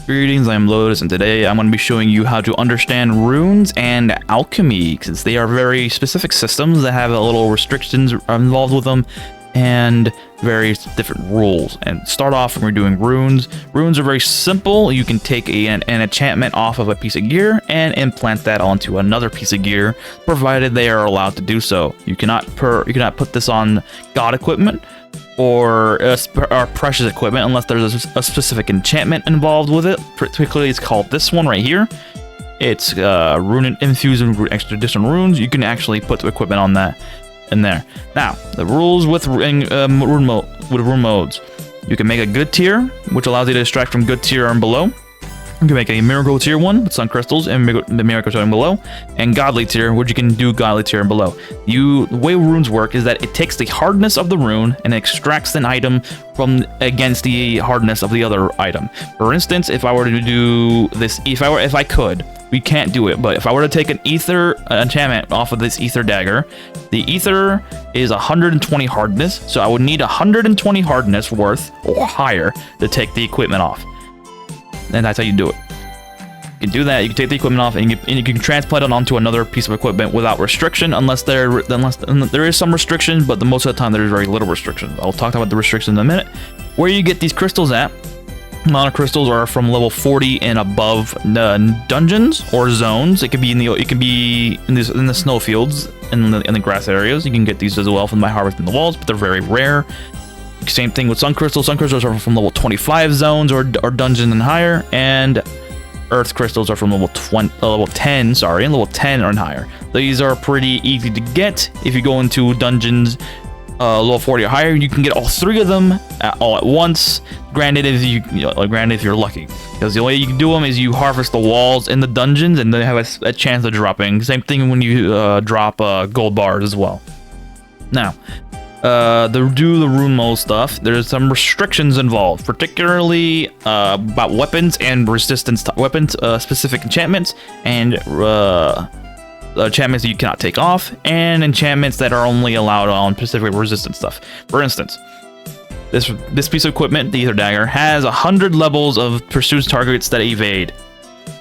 Greetings, I am Lotus, and today I'm going to be showing you how to understand runes and alchemy, since they are very specific systems that have a little restrictions involved with them and various different rules. And start off when we're doing runes. Runes are very simple. You can take an enchantment off of a piece of gear and implant that onto another piece of gear, provided they are allowed to do so. You cannot put this on god equipment or precious equipment unless there's a specific enchantment involved with it. Particularly, it's called this one right here. It's Rune infused extra additional runes. You can actually put the equipment on that in there. Now, the rules with rune modes. You can make a good tier, which allows you to extract from good tier and below. You can make a miracle tier 1 with sun crystals and the miracle tier and below, and godly tier, which you can do godly tier and below. The way runes work is that it takes the hardness of the rune and extracts an item from against the hardness of the other item. For instance, if I were to do this, if I could, we can't do it, but if I were to take an ether enchantment off of this ether dagger, the ether is 120 hardness, so I would need 120 hardness worth or higher to take the equipment off. And that's how you do it. You can do that. You can take the equipment off, and you can transplant it onto another piece of equipment without restriction, unless there is some restriction, but most of the time there is very little restriction. I'll talk about the restrictions in a minute. Where you get these crystals at? Amount of crystals are from level 40 and above dungeons or zones. It could be in the snowfields and in the grass areas. You can get these as well from by harvesting the walls, but they're very rare. Same thing with sun crystals. Sun crystals are from level 25 zones or dungeons and higher, and earth crystals are from level 10, and level 10 and higher. These are pretty easy to get. If you go into dungeons level 40 or higher, you can get all three of them all at once. Granted, if you're lucky, because the way you can do them is you harvest the walls in the dungeons, and they have a chance of dropping. Same thing when you drop gold bars as well. Now, to do the rune mode stuff, there's some restrictions involved, particularly about weapons and resistance weapons, specific enchantments, and enchantments that you cannot take off, and enchantments that are only allowed on specific resistance stuff. For instance, this piece of equipment, the Ether Dagger, has 100 levels of pursues targets that evade.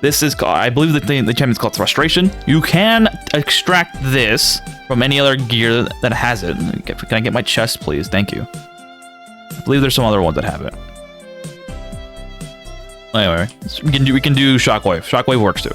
This is called, I believe the enchantment is called Frustration. You can extract this from any other gear that has it. Can I get my chest, please? Thank you. I believe there's some other ones that have it. Anyway, we can do Shockwave. Shockwave works too.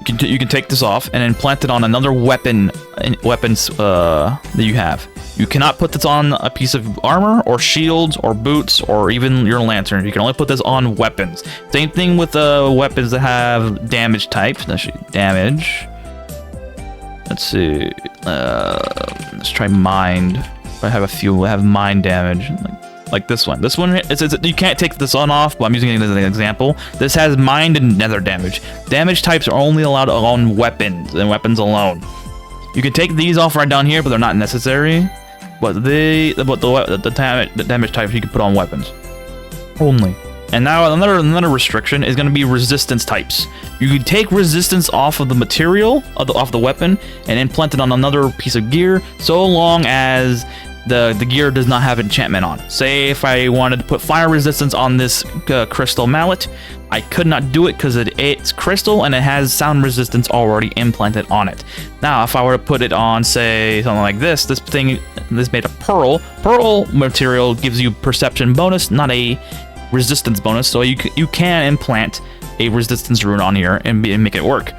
You can take this off and implant it on another weapons that you have. You cannot put this on a piece of armor or shields or boots or even your lantern. You can only put this on weapons. Same thing with weapons that have damage types. Damage. Let's see. Let's try mind. I have a few. I have mind damage. Like this one. This one, you can't take this on off, but I'm using it as an example. This has mind and nether damage. Damage types are only allowed on weapons and weapons alone. You can take these off right down here, but they're not necessary. But the damage types you can put on weapons only. And now another restriction is going to be resistance types. You can take resistance off of the material off the weapon and implant it on another piece of gear, so long as the gear does not have enchantment on. Say if I wanted to put fire resistance on this crystal mallet, I could not do it because it's crystal and it has sound resistance already implanted on it. Now, if I were to put it on, say, something like this made of pearl. Pearl material gives you perception bonus, not a resistance bonus, so you can implant a resistance rune on here and make it work.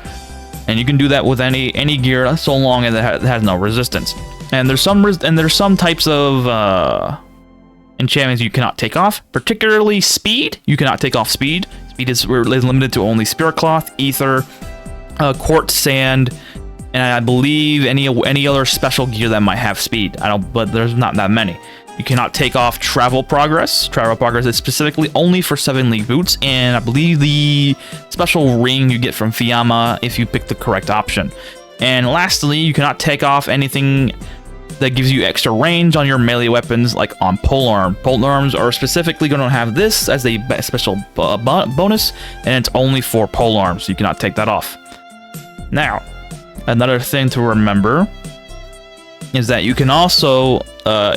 And you can do that with any gear, so long as it has no resistance. And there's some types of enchantments you cannot take off, particularly speed. You cannot take off speed. Speed is limited to only spirit cloth, ether, quartz, sand, and I believe any other special gear that might have speed. But there's not that many. You cannot take off travel progress. Travel progress is specifically only for 7-league boots, and I believe the special ring you get from Fiamma if you pick the correct option. And lastly, you cannot take off anything that gives you extra range on your melee weapons, like on polearm. Polearms are specifically going to have this as a special bonus, and it's only for polearms, so you cannot take that off. Now, another thing to remember is that you can also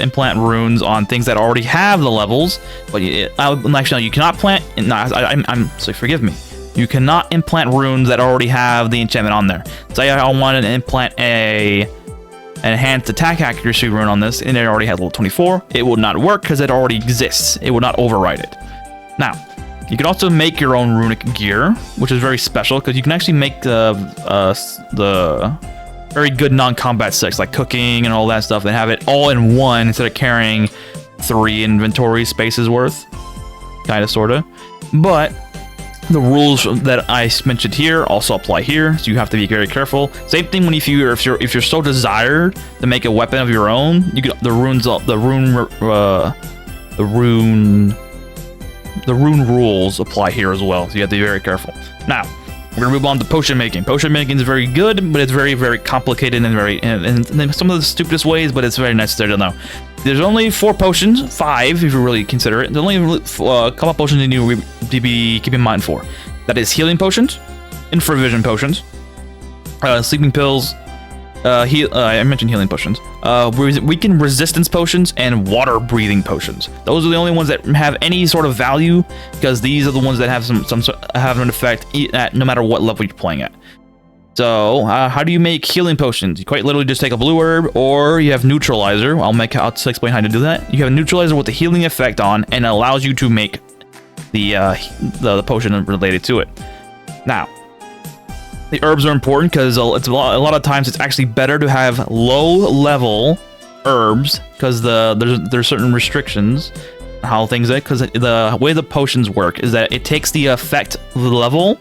implant runes on things that already have the levels, but actually, no, you cannot plant. No, I'm so forgive me. You cannot implant runes that already have the enchantment on there. Say I wanted to implant an enhanced attack accuracy rune on this, and it already has level 24. It would not work because it already exists. It would not override it. Now, you can also make your own runic gear, which is very special because you can actually make the very good non-combat sets like cooking and all that stuff, and have it all in one instead of carrying 3 inventory spaces worth, kind of, sorta. But the rules that I mentioned here also apply here, so you have to be very careful. Same thing when if you're so desired to make a weapon of your own, you get the rune rules apply here as well, so you have to be very careful. Now, we're gonna move on to potion making. Potion making is very good, but it's very, very complicated and in some of the stupidest ways, but it's very necessary to know. There's only 4 potions, 5 if you really consider it. There's only a couple potions you need to be keep in mind for. That is healing potions, infravision potions, sleeping pills. I mentioned healing potions. Weaken resistance potions and water breathing potions. Those are the only ones that have any sort of value, because these are the ones that have have an effect no matter what level you're playing at. So, how do you make healing potions? You quite literally just take a blue herb, or you have neutralizer. I'll explain how to do that. You have a neutralizer with a healing effect on, and it allows you to make the potion related to it. Now, the herbs are important because it's a lot of times it's actually better to have low-level herbs, because there's certain restrictions on how things are. Because the way the potions work is that it takes the effect level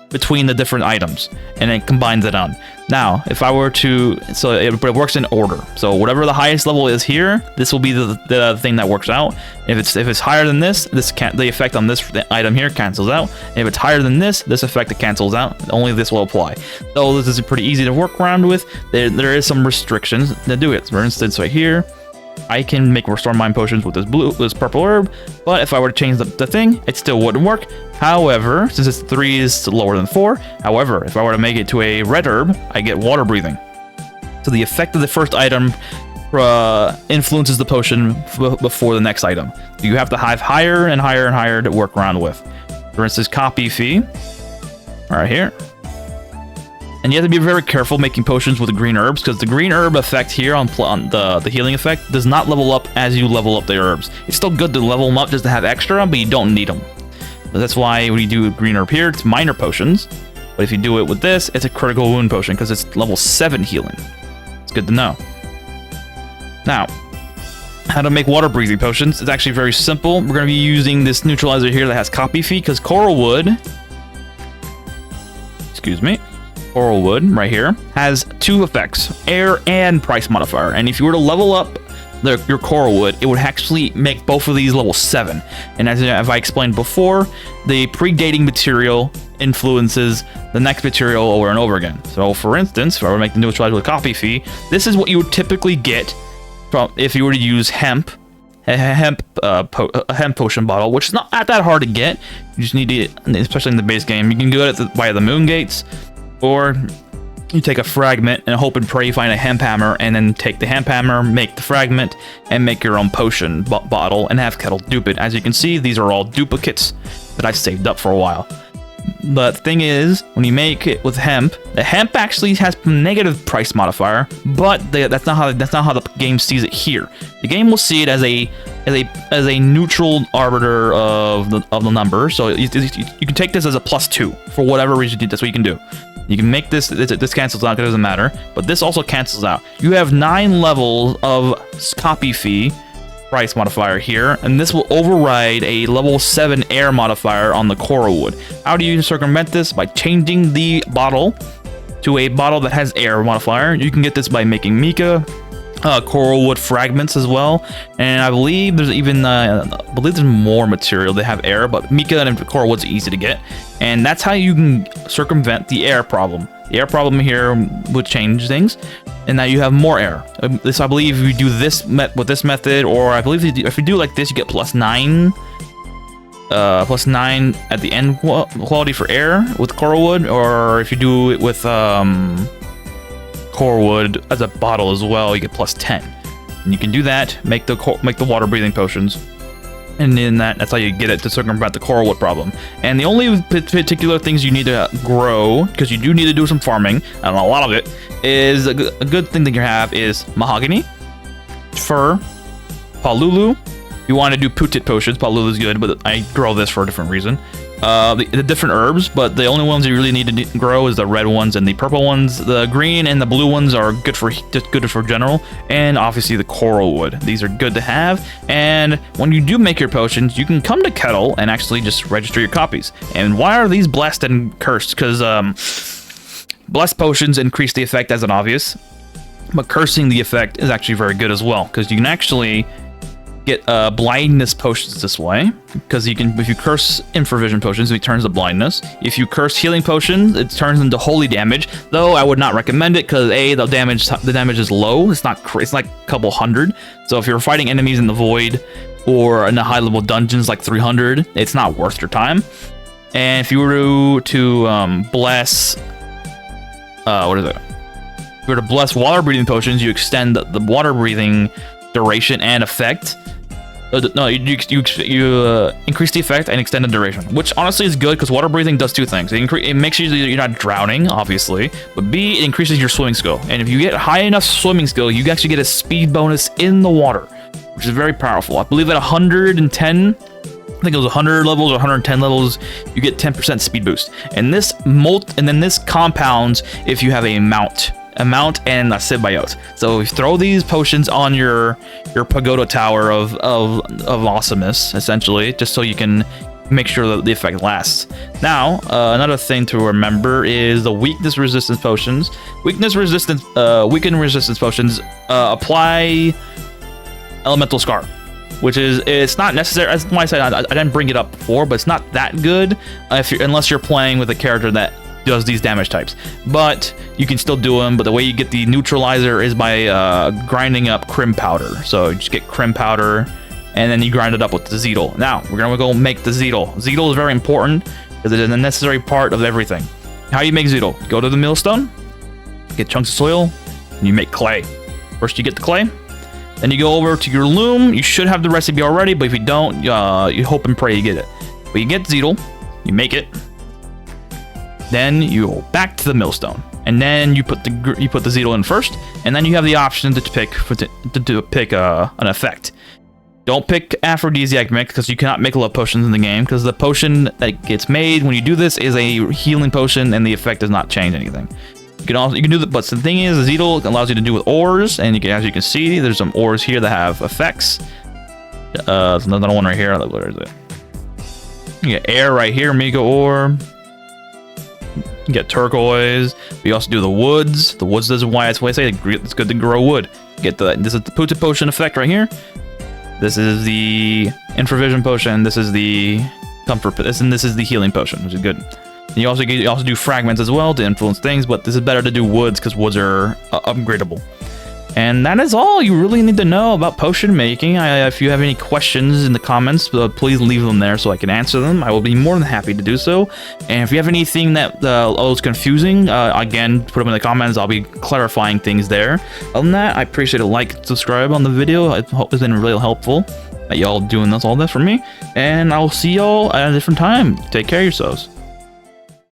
between the different items and it combines it on. Now, if I were to, but it works in order. So whatever the highest level is here, this will be the thing that works out. If it's higher than this the effect on this item here cancels out. And if it's higher than this effect cancels out. Only this will apply. So this is pretty easy to work around with. There is some restrictions that do it. For instance, right here, I can make restore mind potions with this purple herb, but if I were to change the thing, it still wouldn't work. However, since it's 3 is lower than 4, however, if I were to make it to a red herb, I get water breathing. So the effect of the first item influences the potion before the next item. You have to have higher and higher and higher to work around with. For instance, copy fee, right here. And you have to be very careful making potions with the green herbs, because the green herb effect here on the healing effect does not level up as you level up the herbs. It's still good to level them up just to have extra, but you don't need them. So that's why when you do a green herb here, it's minor potions. But if you do it with this, it's a critical wound potion, because it's level 7 healing. It's good to know. Now, how to make water breathing potions. It's actually very simple. We're going to be using this neutralizer here that has copy fee, because coral wood, coral wood right here has 2 effects, air and price modifier. And if you were to level up your coral wood, it would actually make both of these level 7. And as I explained before, the predating material influences the next material over and over again. So for instance, if I were to make the neutralizer with copy fee, this is what you would typically get from if you were to use a hemp potion bottle, which is not that hard to get. You just need it, especially in the base game. You can get it via the moon gates, or you take a fragment and hope and pray you find a hemp hammer, and then take the hemp hammer, make the fragment, and make your own potion bottle, and have Kettle dupe it. As you can see, these are all duplicates that I saved up for a while. But the thing is, when you make it with hemp, the hemp actually has negative price modifier, but that's not how the game sees it here. The game will see it as a neutral arbiter of the number. So you can take this as a +2 for whatever reason. That's what you can do. You can make this cancels out, it doesn't matter, but this also cancels out. You have 9 levels of copy fee price modifier here, and this will override a level 7 air modifier on the coral wood. How do you circumvent this? By changing the bottle to a bottle that has air modifier. You can get this by making mica, coral wood fragments as well, and I believe there's even there's more material that have air, but mica and coral wood's easy to get, and that's how you can circumvent the air problem. The air problem here would change things, and now you have more air. This, I believe, if you do this with this method, or I believe if you do like this, you get +9 at the end quality for air with coral wood, or if you do it with core wood as a bottle as well, you get plus 10. And you can do that, make the water breathing potions. And then that's how you get it to circumvent the coral wood problem. And the only particular things you need to grow, because you do need to do some farming, and a lot of it, is a good thing that you have is mahogany, fir, palulu. You want to do putit potions. Palulu is good, but I grow this for a different reason. The different herbs, but the only ones you really need to grow is the red ones and the purple ones. The green and the blue ones are good for general, and obviously the coral wood. These are good to have. And when you do make your potions, you can come to Kettle and actually just register your copies. And why are these blessed and cursed? Because blessed potions increase the effect as an obvious, but cursing the effect is actually very good as well, because you can actually get blindness potions this way, because you can, if you curse infravision potions, it turns to blindness. If you curse healing potions, it turns into holy damage, though I would not recommend it, because the damage is low. It's like a couple hundred. So if you're fighting enemies in the void or in the high level dungeons like 300, it's not worth your time. And if you were to bless what is it, if you were to bless water breathing potions, you extend the water breathing duration and effect. No, you increase the effect and extend the duration, which honestly is good, because water breathing does two things. It makes sure that you're not drowning, obviously, but B, it increases your swimming skill. And if you get high enough swimming skill, you actually get a speed bonus in the water, which is very powerful. I believe at 110, I think it was 100 levels or 110 levels, you get 10% speed boost. And this this compounds if you have a mount and a symbiote. So you throw these potions on your pagoda tower of awesomeness, essentially, just so you can make sure that the effect lasts. Now, another thing to remember is the weakness resistance potions. Weakened resistance potions apply elemental scar, which is, it's not necessary. That's why I said I didn't bring it up before, but it's not that good unless you're playing with a character that does these damage types, but you can still do them. But the way you get the neutralizer is by grinding up crim powder. So you just get crim powder, and then you grind it up with the Zeedle. Now we're gonna go make the Zeedle. Zeedle is very important because it is a necessary part of everything. How you make Zeedle? Go to the millstone, get chunks of soil, and you make clay. First you get the clay, then you go over to your loom. You should have the recipe already, but if you don't, you hope and pray you get it. But you get Zeedle, you make it. Then you go back to the millstone, and then you put the Zeedle in first, and then you have the option to pick an effect. Don't pick aphrodisiac mix, because you cannot make love potions in the game, because the potion that gets made when you do this is a healing potion, and the effect does not change anything. You can do that, but the thing is, the Zeedle allows you to do with ores, and as you can see, there's some ores here that have effects. There's another one right here. Where is it? You get air right here, Mega ore. You get turquoise. We also do the woods. The woods is why I say it's good to grow wood. This is the putit potion effect right here. This is the infravision potion. This is the comfort. This is the healing potion, which is good. And you also do fragments as well to influence things, but this is better to do woods because woods are upgradable. And that is all you really need to know about potion making. If you have any questions in the comments, please leave them there so I can answer them. I will be more than happy to do so. And if you have anything that is confusing, again, put them in the comments. I'll be clarifying things there. Other than that, I appreciate a like and subscribe on the video. I hope it's been really helpful that y'all doing all this for me. And I'll see y'all at a different time. Take care of yourselves.